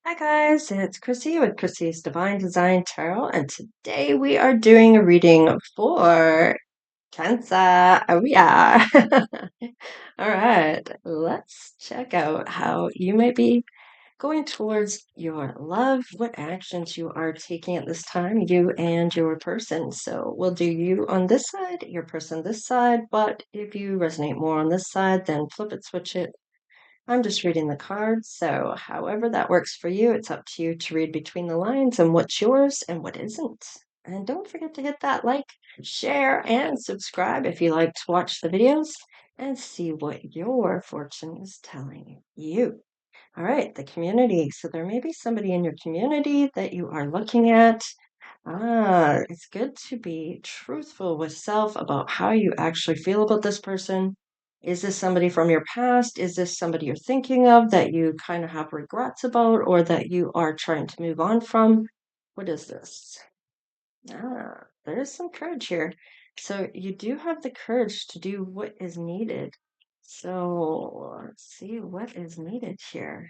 Hi guys, it's Chrissy with Chrissy's Divine Design Tarot, and today we are doing a reading for Cancer. Oh yeah. All right, let's check out how you may be going towards your love, what actions you are taking at this time, you and your person. So we'll do you on this side, your person this side, but if you resonate more on this side, then flip it, switch it. I'm just reading the cards, so however that works for you, it's up to you to read between the lines and what's yours and what isn't. And don't forget to hit that like, share, and subscribe if you like to watch the videos and see what your fortune is telling you. All right, the community. So there may be somebody in your community that you are looking at. It's good to be truthful with self about how you actually feel about this person. Is this somebody from your past? Is this somebody you're thinking of that you kind of have regrets about or that you are trying to move on from? What is this? There is some courage here. So you do have the courage to do what is needed. So let's see what is needed here.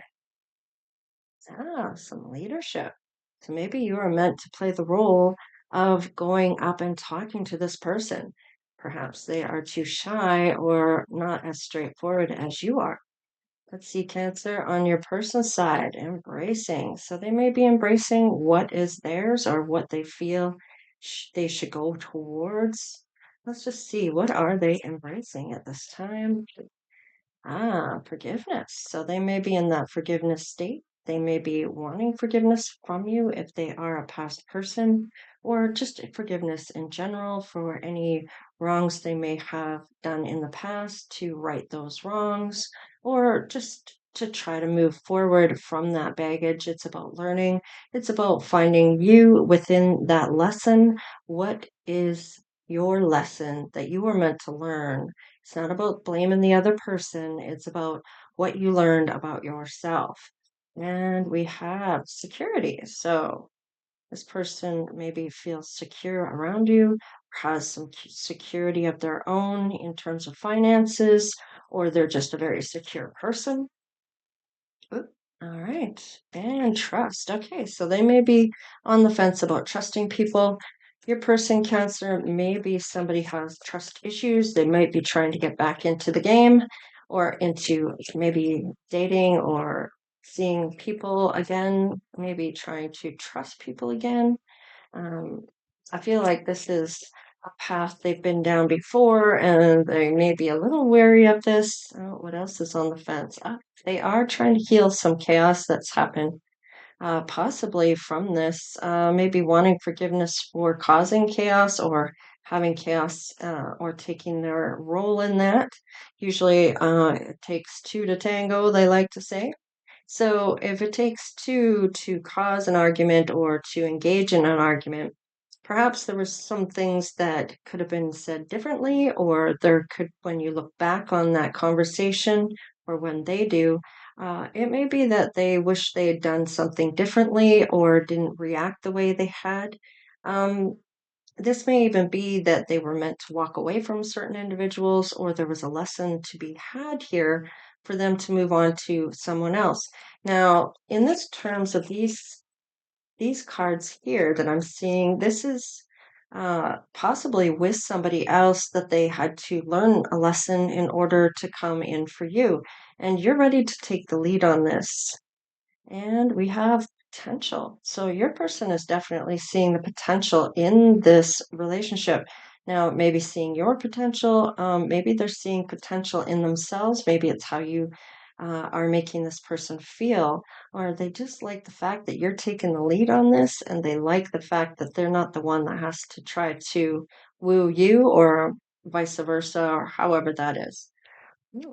Some leadership. So maybe you are meant to play the role of going up and talking to this person. Perhaps they are too shy or not as straightforward as you are. Let's see, Cancer, on your person's side, embracing. So they may be embracing what is theirs or what they feel they should go towards. Let's just see, what are they embracing at this time? Forgiveness. So they may be in that forgiveness state. They may be wanting forgiveness from you if they are a past person, or just forgiveness in general for any wrongs they may have done in the past to right those wrongs, or just to try to move forward from that baggage. It's about learning, it's about finding you within that lesson. What is your lesson that you were meant to learn? It's not about blaming the other person. It's about what you learned about yourself. And we have security. So this person maybe feels secure around you, has some security of their own in terms of finances, or they're just a very secure person. Oop, all right. And trust. Okay, so they may be on the fence about trusting people. Your person, Cancer, maybe somebody has trust issues. They might be trying to get back into the game or into maybe dating or seeing people again, maybe trying to trust people again. Um, I feel like this is a path they've been down before, and they may be a little wary of this. What else is on the fence? They are trying to heal some chaos that's happened, possibly from this. Maybe wanting forgiveness for causing chaos or having chaos or taking their role in that. Usually, it takes two to tango, they like to say. So if it takes two to cause an argument or to engage in an argument, perhaps there was some things that could have been said differently, or there could, when you look back on that conversation, or when they do, it may be that they wish they had done something differently or didn't react the way they had. Um, this may even be that they were meant to walk away from certain individuals, or there was a lesson to be had here for them to move on to someone else. Now, in this terms of these cards here that I'm seeing, this is possibly with somebody else that they had to learn a lesson in order to come in for you. And you're ready to take the lead on this. And we have potential. So your person is definitely seeing the potential in this relationship. Now, maybe seeing your potential, maybe they're seeing potential in themselves. Maybe it's how you are making this person feel, or they just like the fact that you're taking the lead on this, and they like the fact that they're not the one that has to try to woo you, or vice versa, or however that is. Yeah.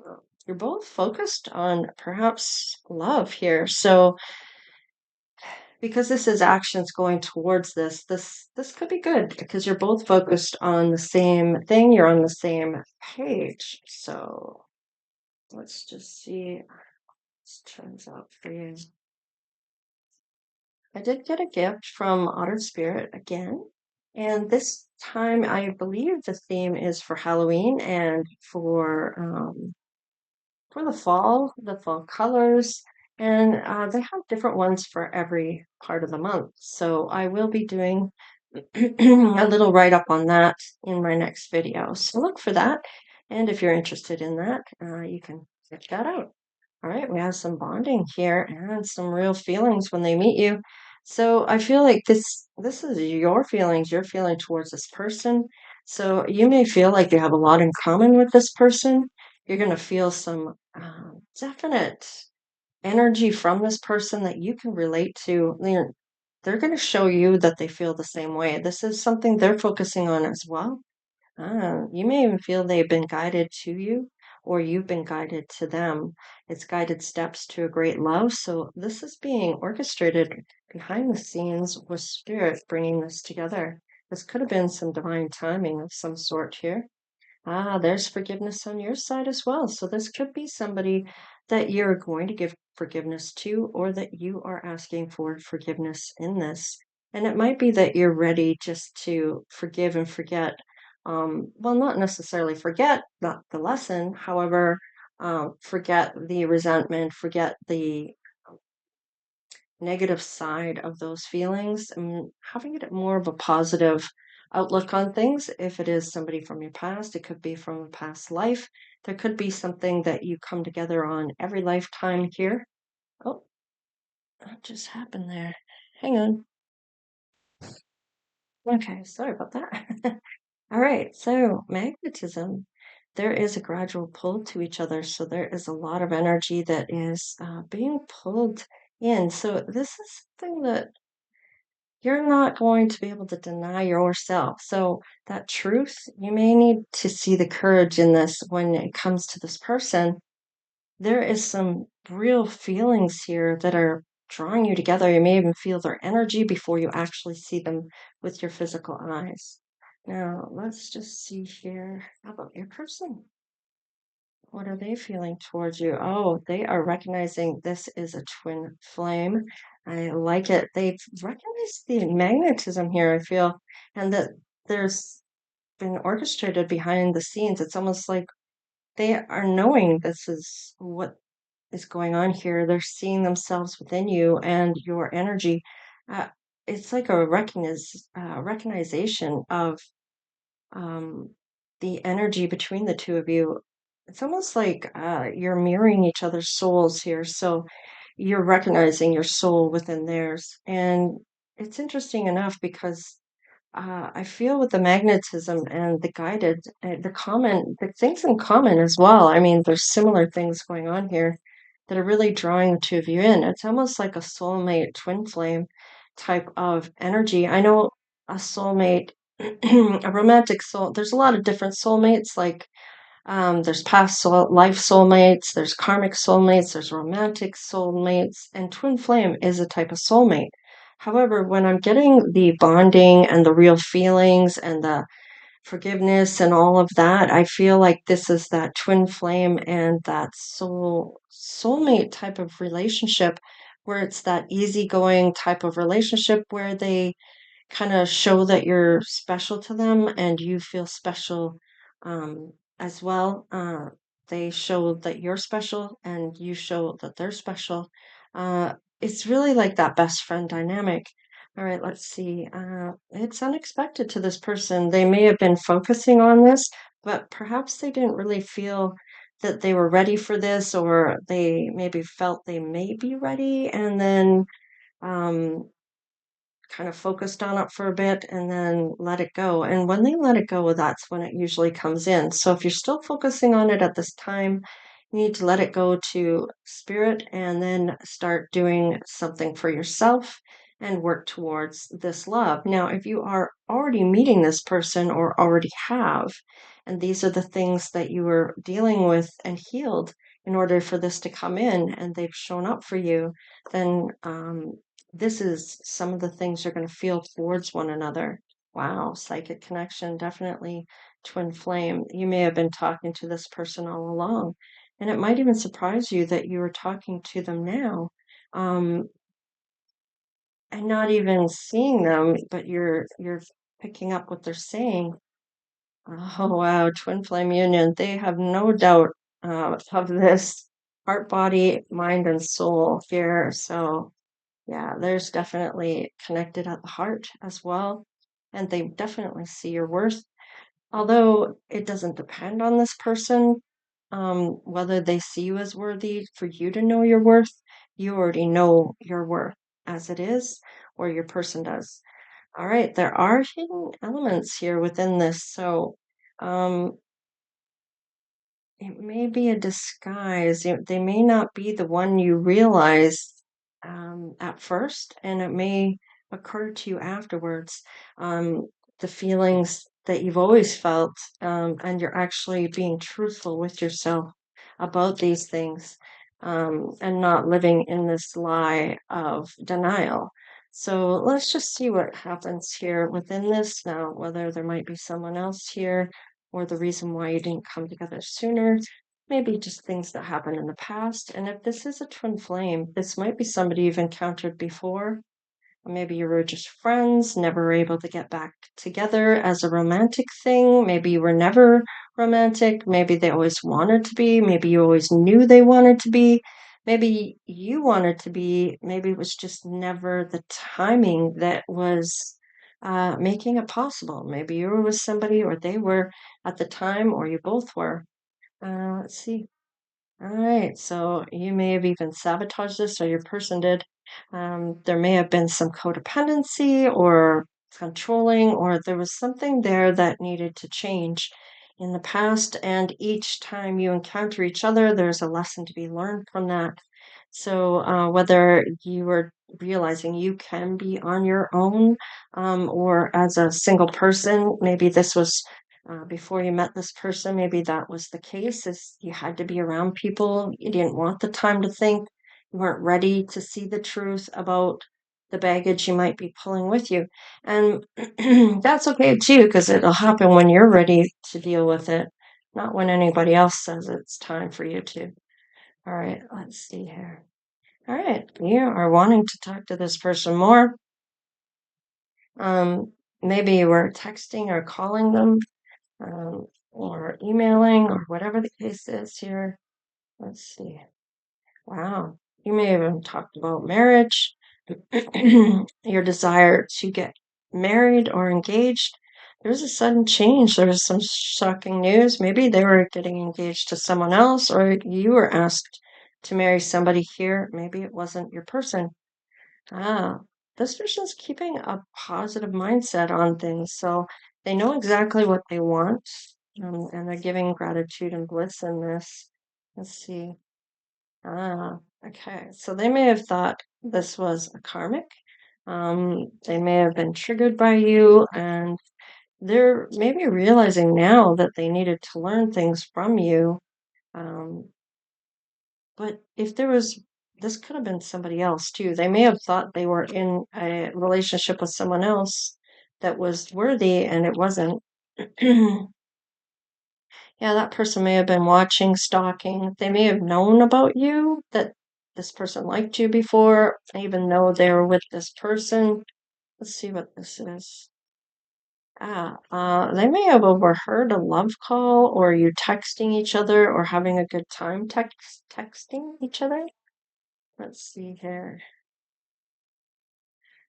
You're both focused on perhaps love here. So because this is actions going towards this could be good because you're both focused on the same thing. You're on the same page. So let's just see how this turns out for you. I did get a gift from Otter Spirit again. And this time, I believe the theme is for Halloween and for the fall colors. And they have different ones for every part of the month. So I will be doing a little write up on that in my next video. So look for that. And if you're interested in that, you can check that out. All right, we have some bonding here and some real feelings when they meet you. So I feel like this is your feelings you're feeling towards this person. So you may feel like you have a lot in common with this person. You're going to feel some definite energy from this person that you can relate to. They're going to show you that they feel the same way. This is something they're focusing on as well. You may even feel they've been guided to you, or you've been guided to them. It's guided steps to a great love. So this is being orchestrated behind the scenes with spirit bringing this together. This could have been some divine timing of some sort here. There's forgiveness on your side as well. So this could be somebody that you're going to give forgiveness to, or that you are asking for forgiveness in this. And it might be that you're ready just to forgive and forget. Well, not necessarily forget not the lesson, however, forget the resentment, forget the negative side of those feelings and having it more of a positive outlook on things. If it is somebody from your past, it could be from a past life. There could be something that you come together on every lifetime here. Oh, what just happened there? Hang on. Okay, sorry about that. All right, so magnetism, there is a gradual pull to each other. So there is a lot of energy that is being pulled in. So this is something that you're not going to be able to deny yourself. So that truth, you may need to see the courage in this when it comes to this person. There is some real feelings here that are drawing you together. You may even feel their energy before you actually see them with your physical eyes. Now, let's just see here. How about your person? What are they feeling towards you? Oh, they are recognizing this is a twin flame. I like it. They've recognized the magnetism here, I feel, and that there's been orchestrated behind the scenes. It's almost like they are knowing this is what is going on here. They're seeing themselves within you and your energy. Uh, it's like a recognition of um, the energy between the two of you. It's almost like you're mirroring each other's souls here. So you're recognizing your soul within theirs. And it's interesting enough because I feel with the magnetism and the guided, the things in common as well. I mean, there's similar things going on here that are really drawing the two of you in. It's almost like a soulmate twin flame type of energy. I know a soulmate, a romantic soul, there's a lot of different soulmates, like there's life soulmates, there's karmic soulmates, there's romantic soulmates, and twin flame is a type of soulmate. However, when I'm getting the bonding and the real feelings and the forgiveness and all of that, I feel like this is that twin flame and that soulmate type of relationship where it's that easygoing type of relationship where they kind of show that you're special to them and you feel special as well. They show that you're special and you show that they're special. It's really like that best friend dynamic. All right, let's see. It's unexpected to this person. They may have been focusing on this, but perhaps they didn't really feel that they were ready for this, or they maybe felt they may be ready, and then um, kind of focused on it for a bit and then let it go. And when they let it go, that's when it usually comes in. So if you're still focusing on it at this time, you need to let it go to spirit and then start doing something for yourself and work towards this love. Now, if you are already meeting this person or already have, and these are the things that you were dealing with and healed in order for this to come in and they've shown up for you, then this is some of the things you're going to feel towards one another. Wow, psychic connection, definitely twin flame. You may have been talking to this person all along, and it might even surprise you that you are talking to them now, um, and not even seeing them, but you're picking up what they're saying. Oh wow, twin flame union. They have no doubt of this. heart, body, mind, and soul here. So yeah, there's definitely connected at the heart as well. And they definitely see your worth. Although it doesn't depend on this person, whether they see you as worthy for you to know your worth, you already know your worth as it is, or your person does. All right, there are hidden elements here within this. So, um, it may be a disguise. They may not be the one you realize at first, and it may occur to you afterwards. Um, the feelings that you've always felt, and you're actually being truthful with yourself about these things, and not living in this lie of denial. So let's just see what happens here within this now, whether there might be someone else here or the reason why you didn't come together sooner. Maybe just things that happened in the past. And if this is a twin flame, this might be somebody you've encountered before. Or maybe you were just friends, never able to get back together as a romantic thing. Maybe you were never romantic. Maybe they always wanted to be. Maybe you always knew they wanted to be. Maybe you wanted to be. Maybe it was just never the timing that was making it possible. Maybe you were with somebody or they were at the time, or you both were. Let's see. All right, so you may have even sabotaged this, or your person did. There may have been some codependency or controlling, or there was something there that needed to change in the past. And each time you encounter each other, there's a lesson to be learned from that. So, whether you were realizing you can be on your own, or as a single person, maybe this was before you met this person, maybe that was the case, is you had to be around people. You didn't want the time to think. You weren't ready to see the truth about the baggage you might be pulling with you. And that's okay too, because it'll happen when you're ready to deal with it, not when anybody else says it's time for you to. All right, let's see here. All right, you are wanting to talk to this person more. Maybe you were texting or calling them, or emailing, or whatever the case is here. Let's see. Wow. You may have even talked about marriage, your desire to get married or engaged. There was a sudden change. There was some shocking news. Maybe they were getting engaged to someone else, or you were asked to marry somebody here. Maybe it wasn't your person. Ah, this person's keeping a positive mindset on things. So they know exactly what they want, and they're giving gratitude and bliss in this. Let's see. Ah, okay. So they may have thought this was a karmic. They may have been triggered by you, and they're maybe realizing now that they needed to learn things from you. Um, but if there was, this could have been somebody else too. They may have thought they were in a relationship with someone else that was worthy, and it wasn't. Yeah, that person may have been watching, stalking. They may have known about you, that this person liked you before, even though they were with this person. Let's see what this is. They may have overheard a love call, or you texting each other, or having a good time texting each other. Let's see here.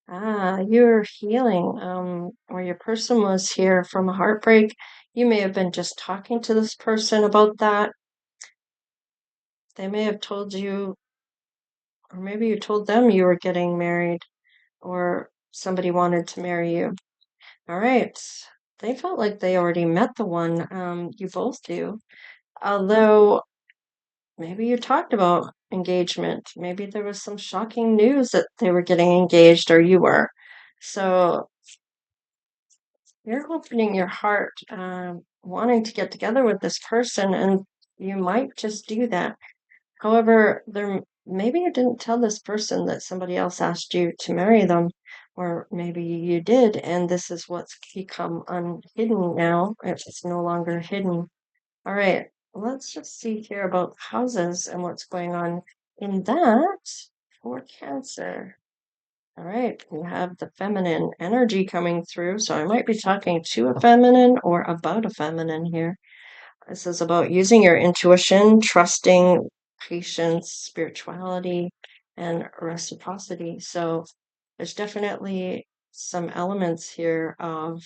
You're healing, or your person was here from a heartbreak. You may have been just talking to this person about that. They may have told you, or maybe you told them you were getting married, or somebody wanted to marry you. All right. They felt like they already met the one. You both do. Although maybe you talked about engagement. Maybe there was some shocking news that they were getting engaged, or you were. So you're opening your heart, wanting to get together with this person, and you might just do that. However, there maybe you didn't tell this person that somebody else asked you to marry them, or maybe you did, and this is what's become unhidden now. It's no longer hidden. All right, let's just see here about houses and what's going on in that for Cancer. All right, we have the feminine energy coming through. So I might be talking to a feminine or about a feminine here. This is about using your intuition, trusting patience, spirituality, and reciprocity. So there's definitely some elements here of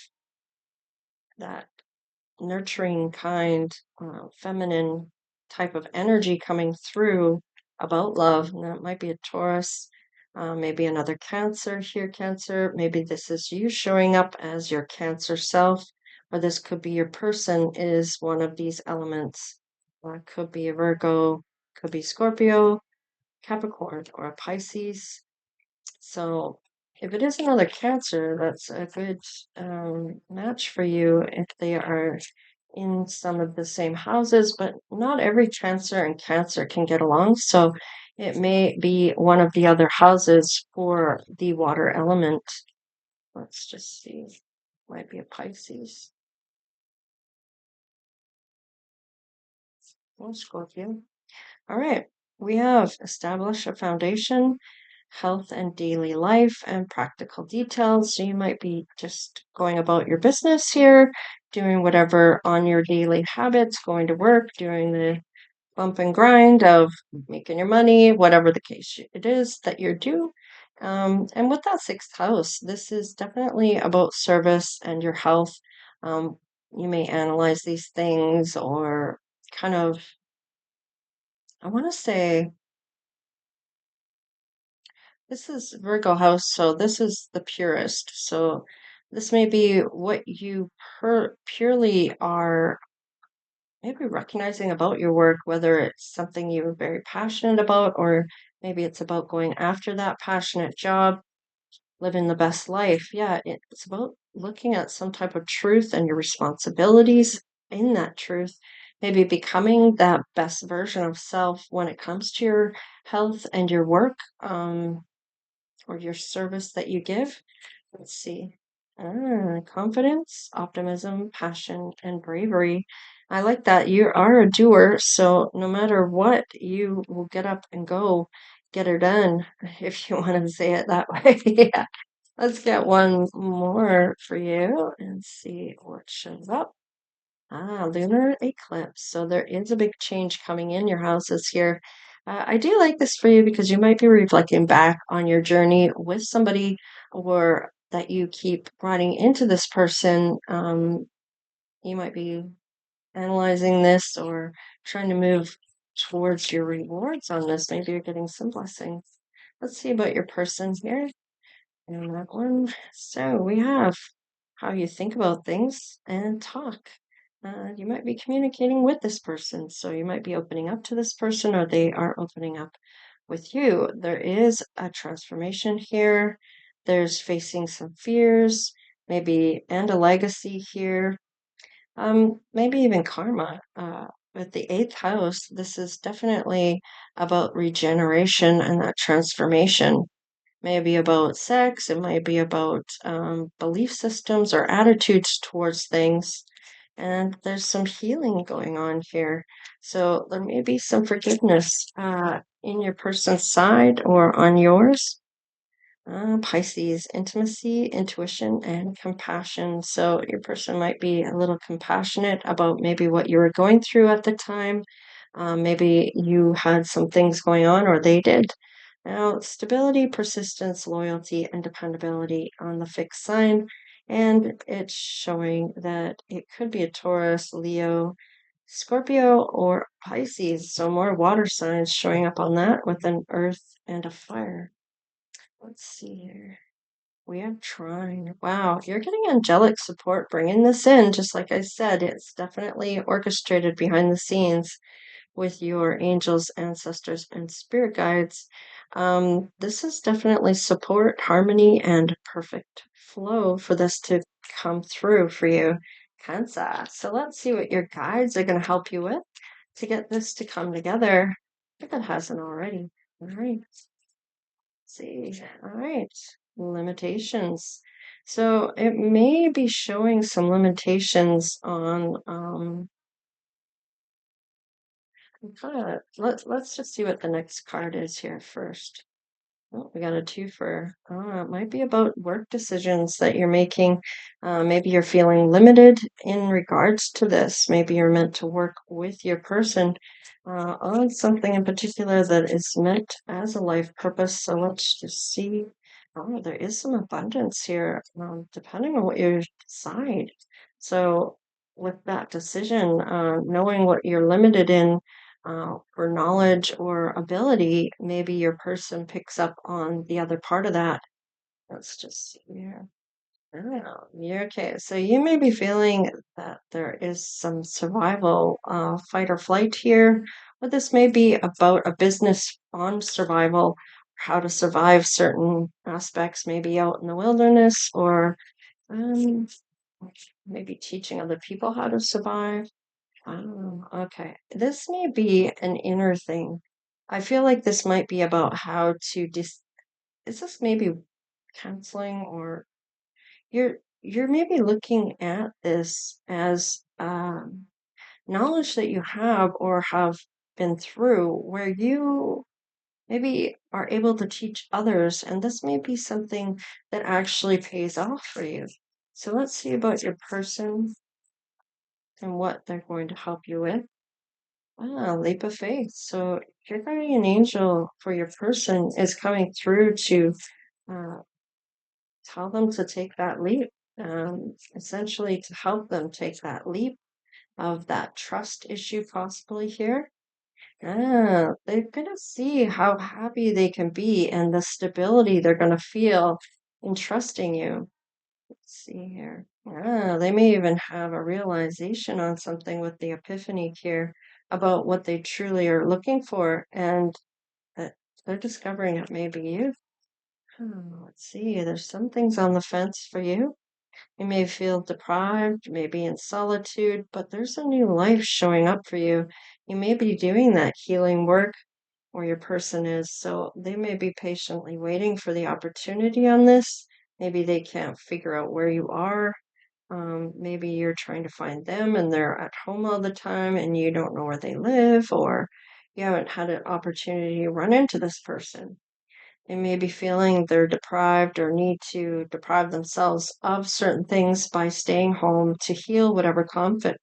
that nurturing kind, feminine type of energy coming through about love. And that might be a Taurus, maybe another Cancer here, Cancer. Maybe this is you showing up as your Cancer self, or this could be your person is one of these elements. Could be a Virgo, could be Scorpio, Capricorn, or a Pisces. So if it is another Cancer, that's a good match for you if they are in some of the same houses, but not every Cancer and Cancer can get along. So it may be one of the other houses for the water element. Let's just see. Might be a Pisces or Scorpio. All right. We have established a foundation, health and daily life, and practical details. So you might be just going about your business here, doing whatever on your daily habits, going to work, doing the bump and grind of making your money, whatever the case it is that you're due. And with that sixth house, this is definitely about service and your health. Um, you may analyze these things or kind of, I want to say, this is Virgo house, so this is the purest. So this may be what you purely are maybe recognizing about your work, whether it's something you're very passionate about, or maybe it's about going after that passionate job, living the best life. Yeah, it's about looking at some type of truth and your responsibilities in that truth, maybe becoming that best version of self when it comes to your health and your work. Or your service that you give. Let's see. Confidence, optimism, passion, and bravery. I like that. You are a doer, so no matter what, you will get up and go get her done, if you want to say it that way. Yeah. Let's get one more for you and see what shows up. Lunar eclipse. So there is a big change coming in your houses here. I do like this for you because you might be reflecting back on your journey with somebody or that you keep running into this person. You might be analyzing this or trying to move towards your rewards on this. Maybe you're getting some blessings. Let's see about your person here. And that one. So we have how you think about things and talk. You might be communicating with this person, so you might be opening up to this person, or they are opening up with you. There is a transformation here. There's facing some fears, maybe, and a legacy here. Maybe even karma. With the eighth house, this is definitely about regeneration and that transformation. Maybe about sex, it might be about belief systems or attitudes towards things. And there's some healing going on here. So there may be some forgiveness in your person's side or on yours. Pisces, intimacy, intuition, and compassion. So your person might be a little compassionate about maybe what you were going through at the time. Maybe you had some things going on, or they did. Now, stability, persistence, loyalty, and dependability on the fixed sign. And it's showing that it could be a Taurus, Leo, Scorpio, or Pisces. So more water signs showing up on that with an earth and a fire. Let's see here. We have Trine. Wow, you're getting angelic support bringing this in. Just like I said, it's definitely orchestrated behind the scenes with your angels, ancestors, and spirit guides. This is definitely support, harmony, and perfect flow for this to come through for you, Cancer. So let's see what your guides are going to help you with to get this to come together if it hasn't already. All right. See, all right, limitations. So it may be showing some limitations on let's just see what the next card is here first. Oh, we got a twofer. It might be about work decisions that you're making. Maybe you're feeling limited in regards to this. Maybe you're meant to work with your person on something in particular that is meant as a life purpose. So let's just see. Oh, there is some abundance here, depending on what you decide. So, with that decision, knowing what you're limited in for knowledge or ability, maybe your person picks up on the other part of that. Let's just see here. Oh, you're okay. So you may be feeling that there is some survival, fight or flight here, but this may be about a business on survival, how to survive certain aspects, maybe out in the wilderness, or um, maybe teaching other people how to survive. Oh, okay. This may be an inner thing. I feel like this might be about how to is this maybe counseling, or you're maybe looking at this as knowledge that you have or have been through where you maybe are able to teach others, and this may be something that actually pays off for you. So let's see about your person and what they're going to help you with. Leap of faith. So your guardian angel for your person is coming through to uh, tell them to take that leap, essentially to help them take that leap of that trust issue possibly here. They're going to see how happy they can be and the stability they're going to feel in trusting you. Let's see here. They may even have a realization on something with the epiphany here about what they truly are looking for, and that they're discovering it may be you. Let's see. There's some things on the fence for you. You may feel deprived, maybe in solitude, but there's a new life showing up for you. You may be doing that healing work, or your person is, so they may be patiently waiting for the opportunity on this. Maybe they can't figure out where you are. Maybe you're trying to find them and they're at home all the time and you don't know where they live, or you haven't had an opportunity to run into this person. They may be feeling they're deprived or need to deprive themselves of certain things by staying home to heal whatever conf-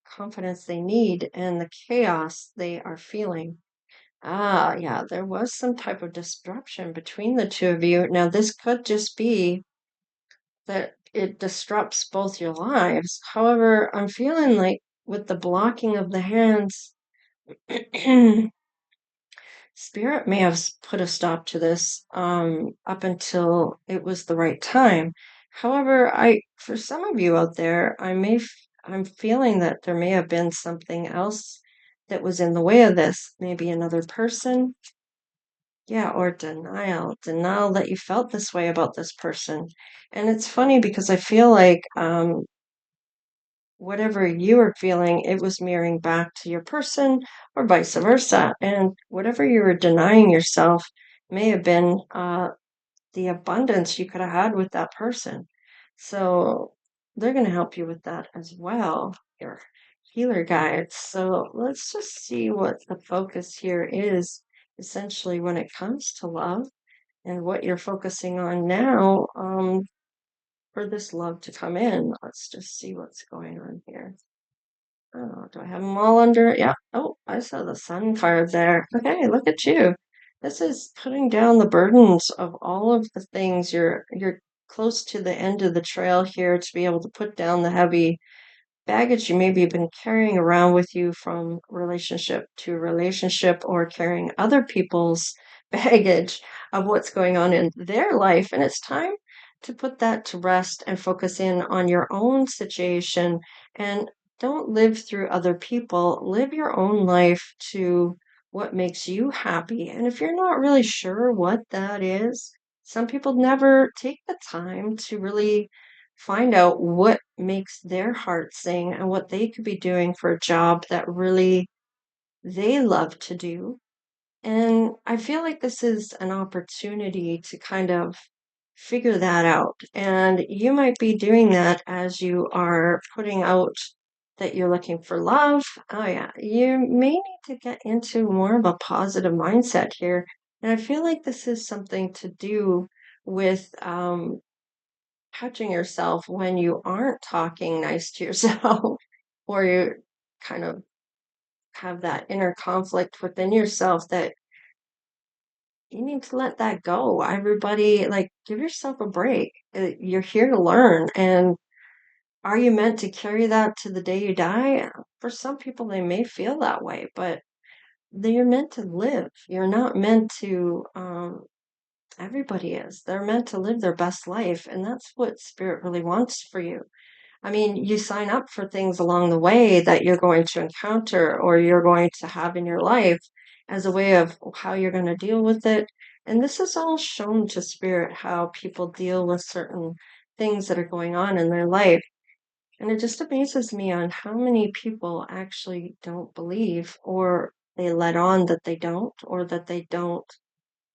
confidence they need and the chaos they are feeling. Yeah, there was some type of disruption between the two of you. Now, this could just be that it disrupts both your lives. However, I'm feeling like with the blocking of the hands, Spirit may have put a stop to this up until it was the right time. However, for some of you out there, I'm feeling that there may have been something else that was in the way of this. Maybe another person. Yeah, or denial that you felt this way about this person. And it's funny because I feel like whatever you were feeling, it was mirroring back to your person or vice versa. And whatever you were denying yourself may have been the abundance you could have had with that person. So they're going to help you with that as well, your healer guides. So let's just see what the focus here is essentially when it comes to love and what you're focusing on now for this love to come in. Let's just see what's going on here. Oh, do I have them all under? Yeah. Oh, I saw the sun card there. Okay, look at you. This is putting down the burdens of all of the things. You're close to the end of the trail here to be able to put down the heavy baggage you maybe have been carrying around with you from relationship to relationship, or carrying other people's baggage of what's going on in their life. And it's time to put that to rest and focus in on your own situation, and don't live through other people. Live your own life to what makes you happy. And if you're not really sure what that is, some people never take the time to really find out what makes their heart sing and what they could be doing for a job that really they love to do. And I feel like this is an opportunity to kind of figure that out. And you might be doing that as you are putting out that you're looking for love. Oh, yeah. You may need to get into more of a positive mindset here And I feel like this is something to do with catching yourself when you aren't talking nice to yourself, or you kind of have that inner conflict within yourself that you need to let that go. Everybody, like, give yourself a break. You're here to learn. And are you meant to carry that to the day you die? For some people, they may feel that way, but you're meant to live. You're not meant to, everybody is. They're meant to live their best life. And that's what spirit really wants for you. I mean, you sign up for things along the way that you're going to encounter or you're going to have in your life as a way of how you're going to deal with it. And this is all shown to spirit how people deal with certain things that are going on in their life. And it just amazes me on how many people actually don't believe or they let on that they don't or that they don't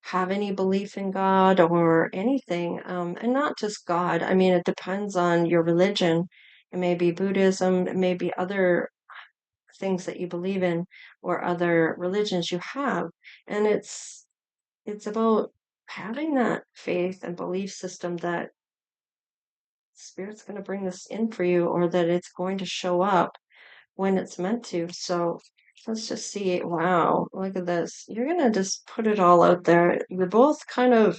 have any belief in God or anything, and not just God. I mean, it depends on your religion. It may be Buddhism, it may be other things that you believe in or other religions you have. And it's about having that faith and belief system that spirit's going to bring this in for you or that it's going to show up when it's meant to. So let's just see. Wow, look at this. You're going to just put it all out there. You're both kind of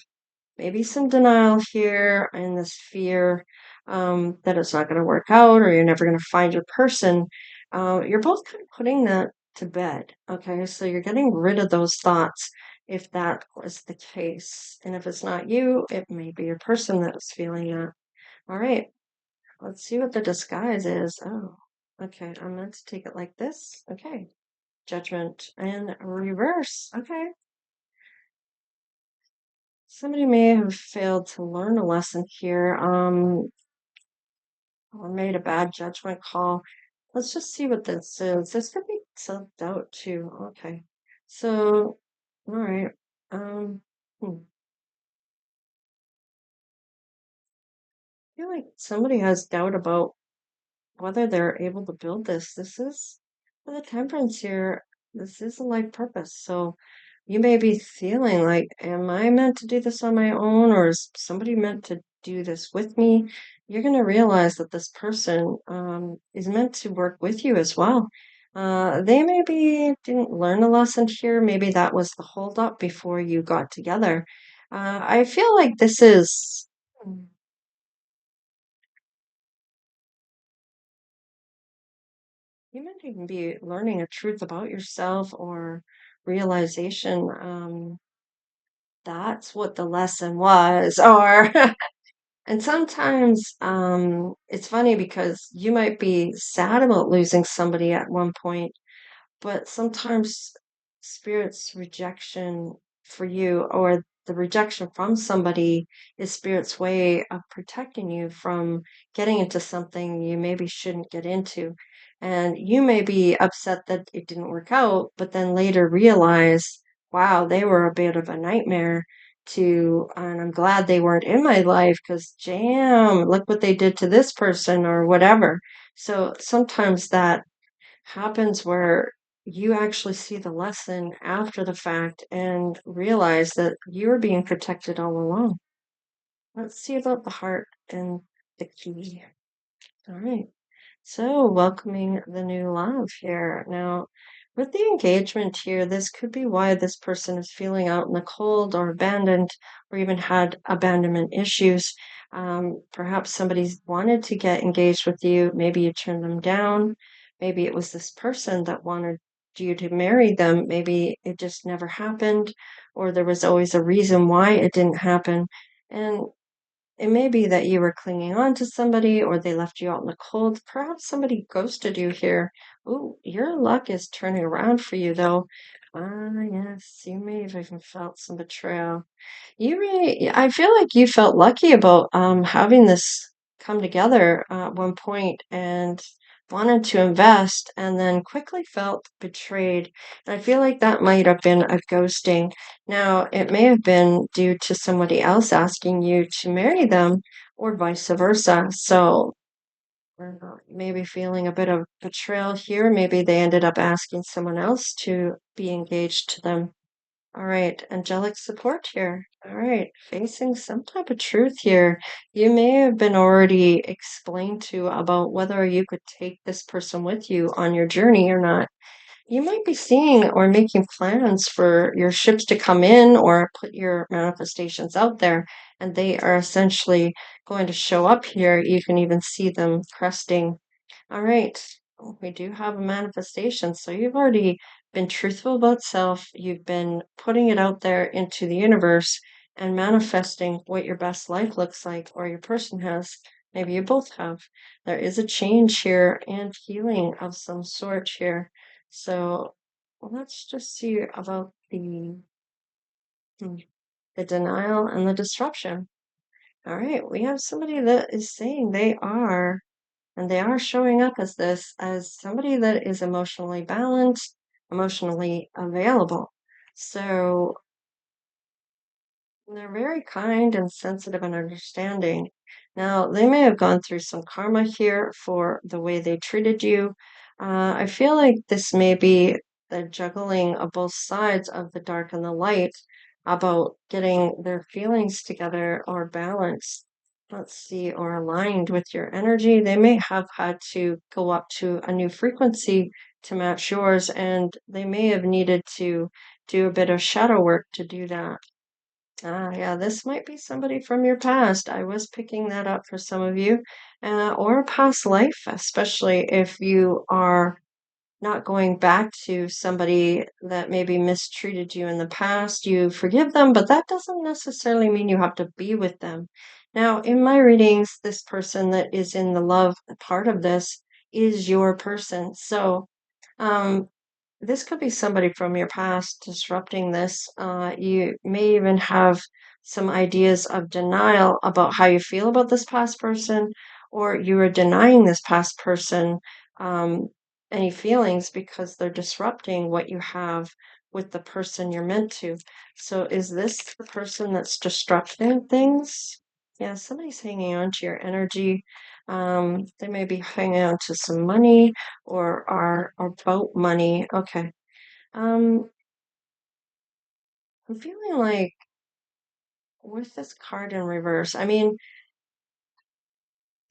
maybe some denial here and this fear that it's not going to work out or you're never going to find your person. You're both kind of putting that to bed. Okay, so you're getting rid of those thoughts if that was the case. And if it's not you, it may be your person that is feeling that. All right, let's see what the disguise is. Oh, okay, I'm meant to take it like this. Okay, judgment and reverse. Okay. Somebody may have failed to learn a lesson here, or made a bad judgment call. Let's just see what this is. This could be self-doubt too. Okay. So, all right. I feel like somebody has doubt about whether they're able to build this. This is for the temperance here. This is a life purpose. So you may be feeling like, am I meant to do this on my own, or is somebody meant to do this with me? You're going to realize that this person is meant to work with you as well. They maybe didn't learn a lesson here. Maybe that was the holdup before you got together. I feel like this is. You might even be learning a truth about yourself or realization that's what the lesson was. Or, and sometimes it's funny because you might be sad about losing somebody at one point, but sometimes spirit's rejection for you or the rejection from somebody is spirit's way of protecting you from getting into something you maybe shouldn't get into. And you may be upset that it didn't work out, but then later realize, wow, they were a bit of a nightmare and I'm glad they weren't in my life because, jam, look what they did to this person or whatever. So sometimes that happens where you actually see the lesson after the fact and realize that you were being protected all along. Let's see about the heart and the key. All right. So, welcoming the new love here. Now, with the engagement here, this could be why this person is feeling out in the cold or abandoned or even had abandonment issues. Perhaps somebody's wanted to get engaged with you. Maybe you turned them down. Maybe it was this person that wanted you to marry them. Maybe it just never happened, or there was always a reason why it didn't happen. And it may be that you were clinging on to somebody or they left you out in the cold. Perhaps somebody ghosted you here. Ooh, your luck is turning around for you, though. Ah, yes, you may have even felt some betrayal. I feel like you felt lucky about having this come together at one point and wanted to invest and then quickly felt betrayed. And I feel like that might have been a ghosting. Now, it may have been due to somebody else asking you to marry them or vice versa. So, maybe feeling a bit of betrayal here. Maybe they ended up asking someone else to be engaged to them. All right, angelic support here. All right, facing some type of truth here. You may have been already explained to about whether you could take this person with you on your journey or not. You might be seeing or making plans for your ships to come in or put your manifestations out there, and they are essentially going to show up here. You can even see them cresting. All right, we do have a manifestation. So you've already been truthful about self, you've been putting it out there into the universe and manifesting what your best life looks like, or your person has. Maybe you both have. There is a change here and healing of some sort here. So let's just see about hmm, the denial and the disruption. All right, we have somebody that is saying they are, and they are showing up as this, as somebody that is emotionally balanced, emotionally available. So they're very kind and sensitive and understanding. Now, they may have gone through some karma here for the way they treated you. I feel like this may be the juggling of both sides of the dark and the light about getting their feelings together or balanced. Let's see, or aligned with your energy. They may have had to go up to a new frequency to match yours, and they may have needed to do a bit of shadow work to do that. Ah, yeah, this might be somebody from your past. I was picking that up for some of you, or a past life, especially if you are not going back to somebody that maybe mistreated you in the past. You forgive them, but that doesn't necessarily mean you have to be with them. Now, in my readings, this person that is in the love part of this is your person. So, um, this could be somebody from your past disrupting this. You may even have some ideas of denial about how you feel about this past person, or you are denying this past person um, any feelings because they're disrupting what you have with the person you're meant to. So, is this the person that's disrupting things? Yeah, somebody's hanging on to your energy. They may be hanging on to some money or are about money. Okay. Um, I'm feeling like with this card in reverse, I mean,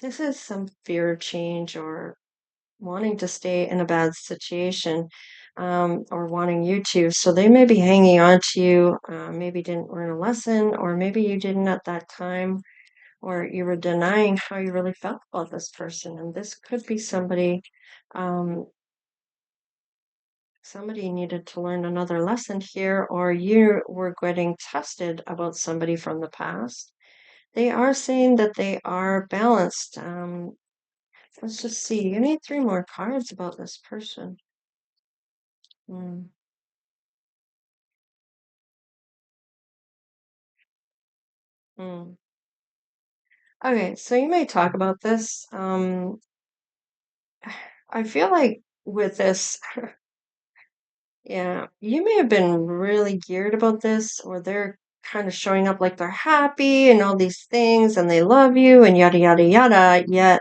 this is some fear of change or wanting to stay in a bad situation, or wanting you to. So they may be hanging on to you, maybe didn't learn a lesson, or maybe you didn't at that time, or you were denying how you really felt about this person. And this could be somebody, um, somebody needed to learn another lesson here, or you were getting tested about somebody from the past. They are saying that they are balanced. Let's just see. You need three more cards about this person. Mm, mm. Okay, so you may talk about this. I feel like with this, yeah, you may have been really geared about this, or they're kind of showing up like they're happy and all these things, and they love you and yada, yada, yada. Yet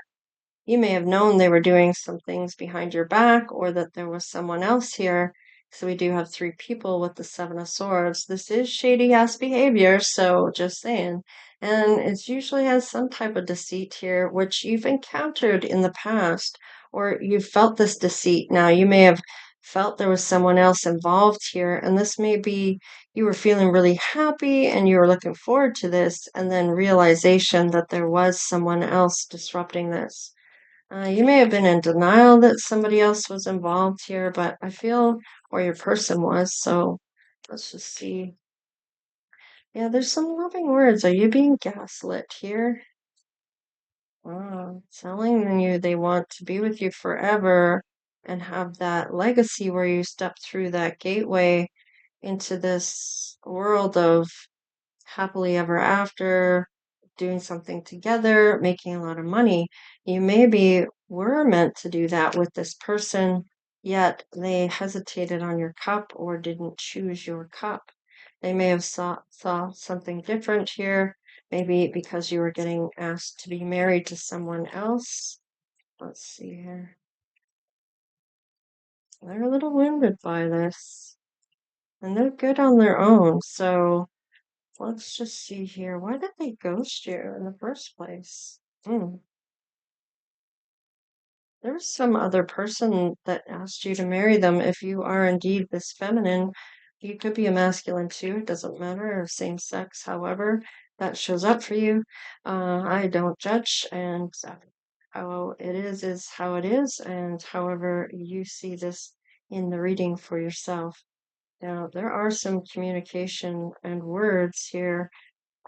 you may have known they were doing some things behind your back, or that there was someone else here. So we do have three people with the Seven of Swords. This is shady ass behavior, so just saying. And it usually has some type of deceit here, which you've encountered in the past, or you felt this deceit. Now, you may have felt there was someone else involved here, and this may be you were feeling really happy and you were looking forward to this, and then realization that there was someone else disrupting this. You may have been in denial that somebody else was involved here, but I feel, or your person was, so let's just see. Yeah, there's some loving words. Are you being gaslit here? Wow, telling you they want to be with you forever and have that legacy where you step through that gateway into this world of happily ever after, doing something together, making a lot of money. You maybe were meant to do that with this person, yet they hesitated on your cup or didn't choose your cup. They may have saw something different here, maybe because you were getting asked to be married to someone else. Let's see here. They're a little wounded by this. and they're good on their own. So let's just see here. Why did they ghost you in the first place? Hmm. There was some other person that asked you to marry them. If you are indeed this feminine, you could be a masculine too. It doesn't matter, or same sex, however that shows up for you. I don't judge, and how it is how it is, and however you see this in the reading for yourself. Now, there are some communication and words here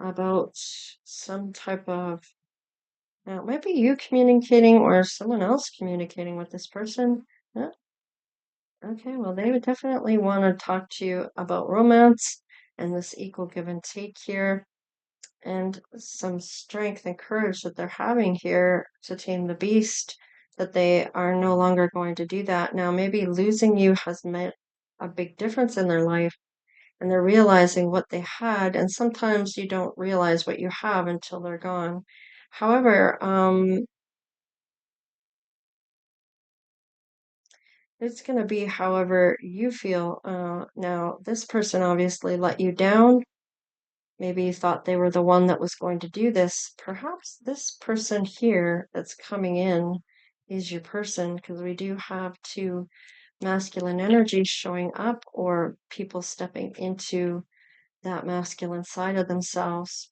about some type of, now, it might be you communicating or someone else communicating with this person. Yeah, okay, well, they would definitely want to talk to you about romance and this equal give and take here, and some strength and courage that they're having here to tame the beast, that they are no longer going to do that. Now, maybe losing you has meant a big difference in their life, and they're realizing what they had, and sometimes you don't realize what you have until they're gone. However, it's going to be however you feel. Now, this person obviously let you down. Maybe you thought they were the one that was going to do this. Perhaps this person here that's coming in is your person, because we do have two masculine energies showing up, or people stepping into that masculine side of themselves.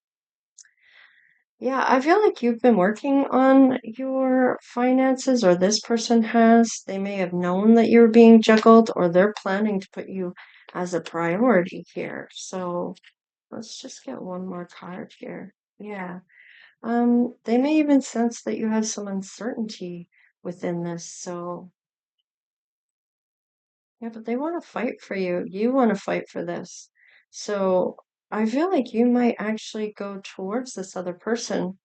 Yeah, I feel like you've been working on your finances, or this person has. They may have known that you're being juggled, or they're planning to put you as a priority here. So let's just get one more card here. Yeah. They may even sense that you have some uncertainty within this. So, yeah, but they want to fight for you. You want to fight for this. So I feel like you might actually go towards this other person.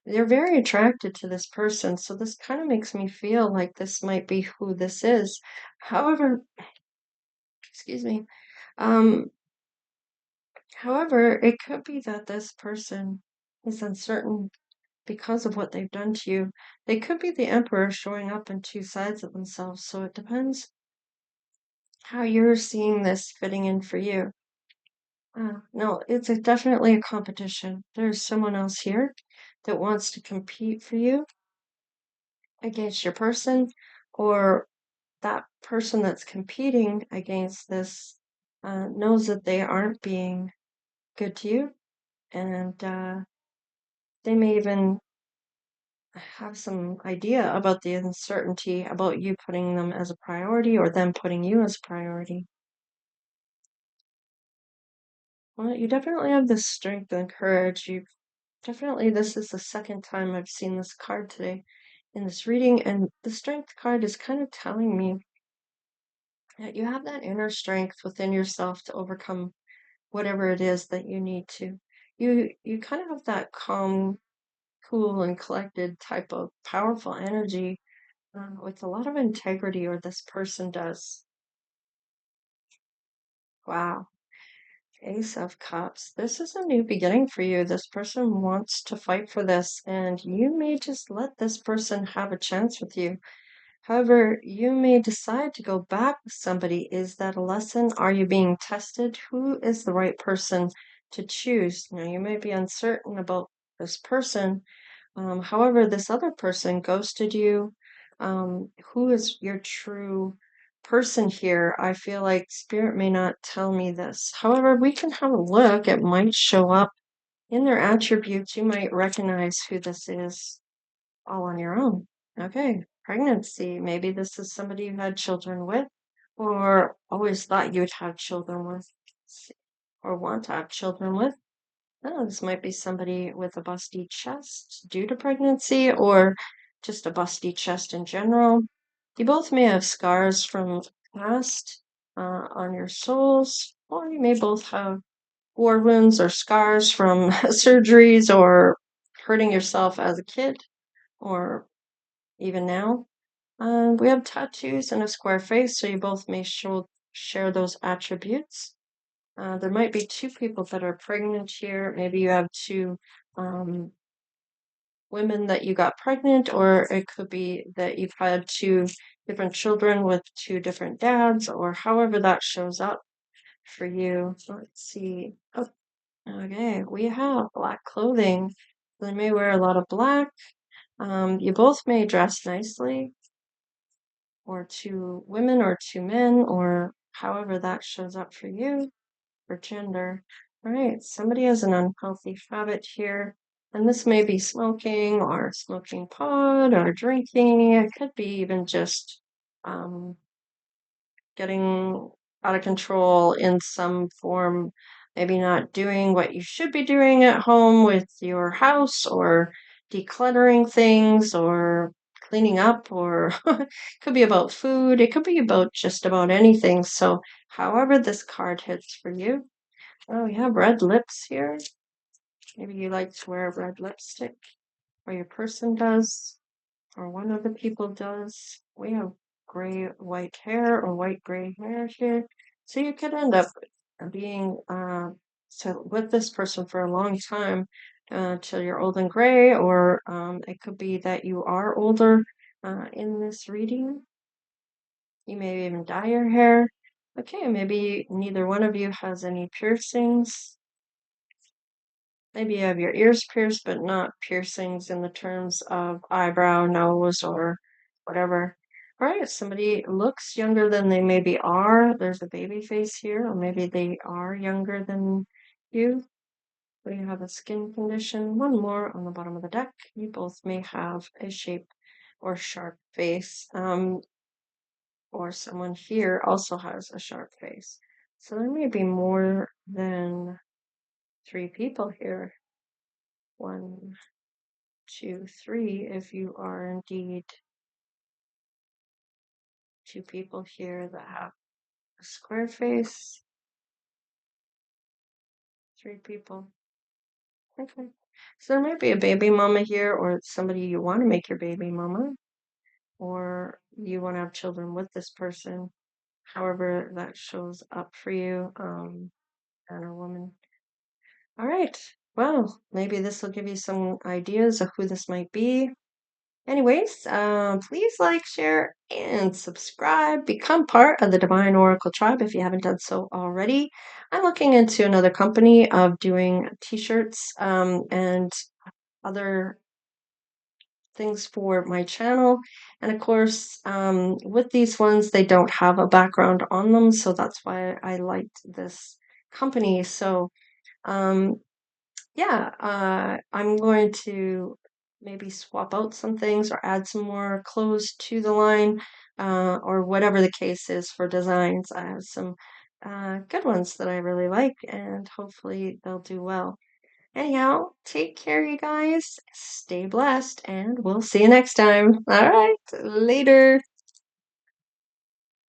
They're very attracted to this person, so this kind of makes me feel like this might be who this is. However, excuse me. Um, However, it could be that this person is uncertain because of what they've done to you. They could be the emperor showing up in two sides of themselves, so it depends how you're seeing this fitting in for you. No, it's definitely a competition. There's someone else here that wants to compete for you against your person, or that person that's competing against this knows that they aren't being good to you, and they may even have some idea about the uncertainty about you putting them as a priority or them putting you as a priority. Well, you definitely have the strength and courage. You definitely, this is the second time I've seen this card today in this reading, and the strength card is kind of telling me that you have that inner strength within yourself to overcome whatever it is that you need to. You kind of have that calm, cool, and collected type of powerful energy with a lot of integrity, or this person does. Wow. Ace of Cups. This is a new beginning for you. This person wants to fight for this, and you may just let this person have a chance with you. However, you may decide to go back with somebody. Is that a lesson? Are you being tested? Who is the right person to choose? Now, you may be uncertain about this person. However, this other person ghosted you. Who is your true person here? I feel like Spirit may not tell me this. However, we can have a look. It might show up in their attributes. You might recognize who this is all on your own. Okay, pregnancy. Maybe this is somebody you had children with, or always thought you would have children with, or want to have children with. Oh, this might be somebody with a busty chest due to pregnancy, or just a busty chest in general. You both may have scars from past on your souls, or you may both have war wounds or scars from surgeries or hurting yourself as a kid, or even now. We have tattoos and a square face, so you both may share those attributes. There might be two people that are pregnant here. Maybe you have two um, women that you got pregnant, or it could be that you've had two different children with two different dads, or however that shows up for you. Let's see. Oh, okay. We have black clothing. They may wear a lot of black. You both may dress nicely, or two women or two men, or however that shows up for you, for gender. All right, somebody has an unhealthy habit here, and this may be smoking or smoking pot or drinking. It could be even just um, getting out of control in some form, maybe not doing what you should be doing at home with your house or decluttering things or cleaning up or could be about food. It could be about just about anything. So however this card hits for you. Oh, you have red lips here. Maybe you like to wear red lipstick or your person does or one of the people does. We have gray white hair or white gray hair here. So you could end up being so with this person for a long time till you're old and gray, or it could be that you are older in this reading. You may even dye your hair. Okay, maybe neither one of you has any piercings. Maybe you have your ears pierced, but not piercings in the terms of eyebrow, nose, or whatever. All right, if somebody looks younger than they maybe are, there's a baby face here, or maybe they are younger than you. We have a skin condition. One more on the bottom of the deck. You both may have a shape or sharp face, or someone here also has a sharp face. So there may be more than three people here. One, two, three, if you are indeed two people here that have a square face, three people. Okay. So there might be a baby mama here, or somebody you want to make your baby mama, or you want to have children with this person, however that shows up for you, man or woman. All right. Well, maybe this will give you some ideas of who this might be. Anyways, please like, share, and subscribe. Become part of the Divine Oracle Tribe if you haven't done so already. I'm looking into another company of doing t-shirts and other things for my channel. And of course, with these ones, they don't have a background on them, so that's why I liked this company. So, um, yeah, I'm going to maybe swap out some things or add some more clothes to the line, or whatever the case is for designs. I have some good ones that I really like, and hopefully they'll do well. Anyhow, take care, you guys. Stay blessed, and we'll see you next time. All right, later.